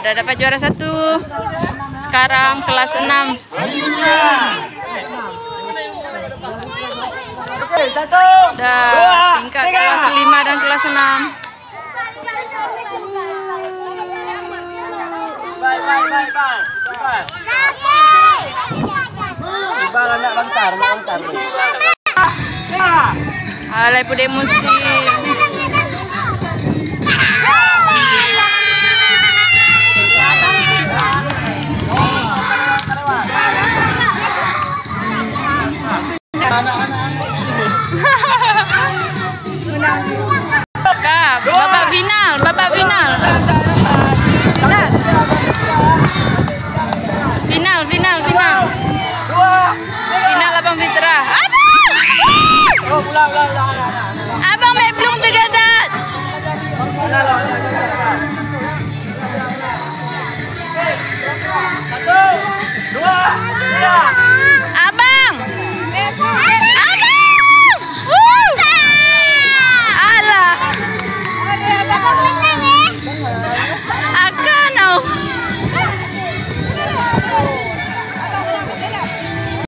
Udah dapat juara 1. Sekarang kelas 6. Udah tingkat kelas 5 dan kelas 6. Alay po deh musik. Bapak final, bapak final. Final Abang Fitra. Ulang.